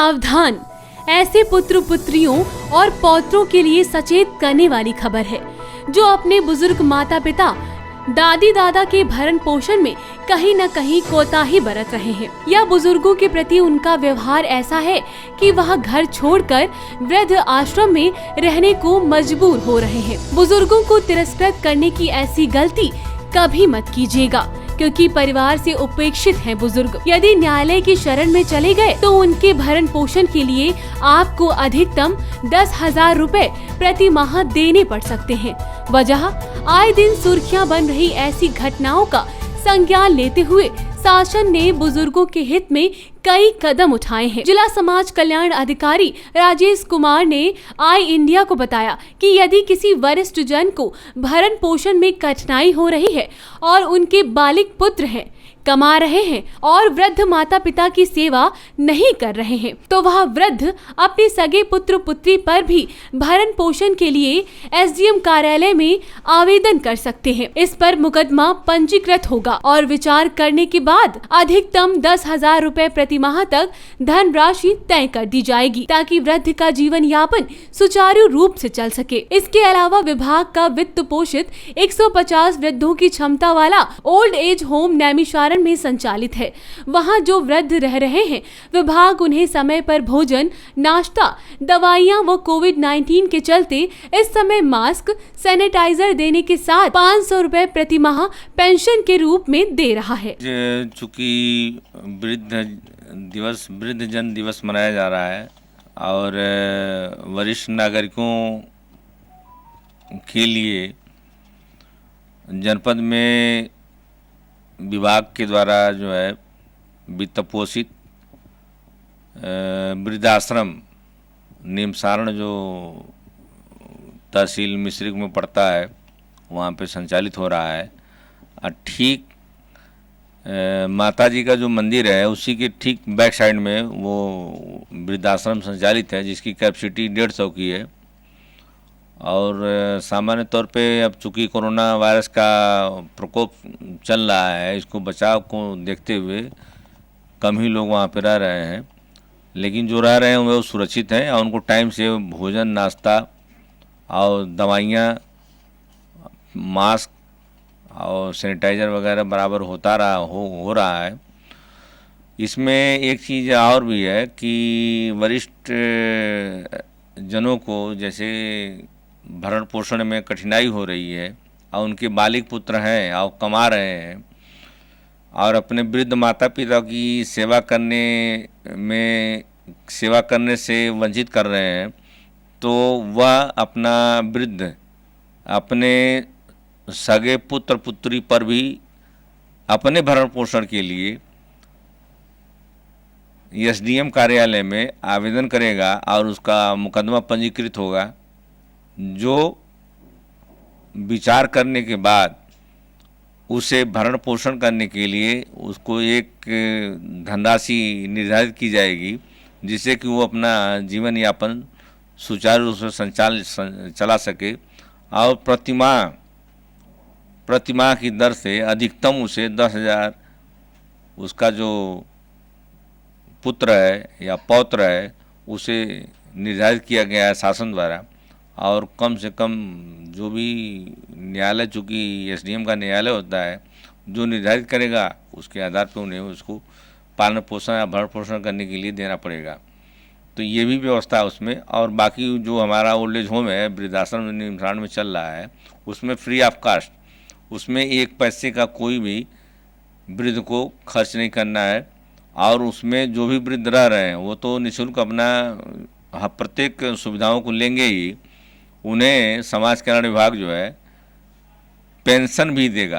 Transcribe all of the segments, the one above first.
सावधान, ऐसे पुत्र पुत्रियों और पौत्रों के लिए सचेत करने वाली खबर है जो अपने बुजुर्ग माता पिता दादी दादा के भरण पोषण में कहीं न कहीं कोताही बरत रहे हैं या बुजुर्गों के प्रति उनका व्यवहार ऐसा है कि वह घर छोड़कर वृद्ध आश्रम में रहने को मजबूर हो रहे हैं। बुजुर्गों को तिरस्कृत करने की ऐसी गलती कभी मत कीजिएगा, क्योंकि परिवार से उपेक्षित हैं बुजुर्ग। यदि न्यायालय की शरण में चले गए तो उनके भरण पोषण के लिए आपको अधिकतम 10,000 रुपए प्रति माह देने पड़ सकते हैं। वजह आए दिन सुर्खियां बन रही ऐसी घटनाओं का संज्ञान लेते हुए शासन ने बुजुर्गों के हित में कई कदम उठाए हैं। जिला समाज कल्याण अधिकारी राजेश कुमार ने आई इंडिया को बताया कि यदि किसी वरिष्ठ जन को भरण पोषण में कठिनाई हो रही है और उनके बालिग पुत्र हैं, कमा रहे हैं और वृद्ध माता पिता की सेवा नहीं कर रहे हैं, तो वह वृद्ध अपने सगे पुत्र पुत्री पर भी भरण पोषण के लिए एसडीएम कार्यालय में आवेदन कर सकते हैं। इस पर मुकदमा पंजीकृत होगा और विचार करने के बाद अधिकतम 10,000 रुपए प्रति माह तक धनराशि तय कर दी जाएगी, ताकि वृद्ध का जीवन यापन सुचारू रूप से चल सके। इसके अलावा विभाग का वित्त पोषित 150 वृद्धों की क्षमता वाला ओल्ड एज होम नैमिषारण्य में संचालित है। वहां जो वृद्ध रह रहे हैं, विभाग उन्हें समय पर भोजन, नाश्ता, दवाइयां व कोविड-19 के चलते इस समय मास्क, सैनिटाइजर देने के साथ 500 रुपए प्रति माह पेंशन के रूप में दे रहा है। चूँकि वृद्ध जन दिवस मनाया जा रहा है और वरिष्ठ नागरिकों के लिए जनपद में विभाग के द्वारा जो है वित्त पोषित वृद्धाश्रम निमसारण जो तहसील मिश्रिक में पड़ता है वहाँ पे संचालित हो रहा है। और ठीक माता जी का जो मंदिर है उसी के ठीक बैक साइड में वो वृद्धाश्रम संचालित है, जिसकी कैपेसिटी 150 की है। और सामान्य तौर पे अब चूँकि कोरोना वायरस का प्रकोप चल रहा है, इसको बचाव को देखते हुए कम ही लोग वहाँ पे रह रहे हैं, लेकिन जो रह रहे हैं वो सुरक्षित हैं और उनको टाइम से भोजन, नाश्ता और दवाइयाँ, मास्क और सैनिटाइज़र वगैरह बराबर हो रहा है। इसमें एक चीज़ और भी है कि वरिष्ठ जनों को जैसे भरण पोषण में कठिनाई हो रही है और उनके बालिग पुत्र हैं और कमा रहे हैं और अपने वृद्ध माता पिता की सेवा करने से वंचित कर रहे हैं, तो वह अपना वृद्ध अपने सगे पुत्र पुत्री पर भी अपने भरण पोषण के लिए एसडीएम कार्यालय में आवेदन करेगा और उसका मुकदमा पंजीकृत होगा, जो विचार करने के बाद उसे भरण पोषण करने के लिए उसको एक धनराशि निर्धारित की जाएगी, जिससे कि वो अपना जीवन यापन सुचारू रूप से चला सके और प्रतिमाह की दर से अधिकतम उसे 10,000 उसका जो पुत्र है या पौत्र है उसे निर्धारित किया गया है शासन द्वारा। और कम से कम जो भी न्यायालय, चूँकि एसडीएम का न्यायालय होता है, जो निर्धारित करेगा उसके आधार पर उन्हें उसको पालन पोषण या भरण पोषण करने के लिए देना पड़ेगा। तो ये भी व्यवस्था है उसमें। और बाकी जो हमारा ओल्ड एज होम है, वृद्धाश्रम निमसारण में चल रहा है, उसमें फ्री ऑफ कास्ट, उसमें 1 पैसे का कोई भी वृद्ध को खर्च नहीं करना है। और उसमें जो भी वृद्ध रह रहे हैं वो तो निःशुल्क अपना प्रत्येक सुविधाओं को लेंगे ही। उन्हें समाज कल्याण विभाग जो है पेंशन भी देगा,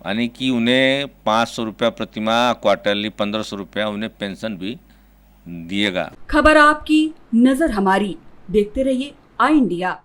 यानी कि उन्हें 500 रुपया प्रतिमाह, क्वार्टरली 1500 रुपया उन्हें पेंशन भी दिएगा। खबर आपकी, नजर हमारी। देखते रहिए आई इंडिया।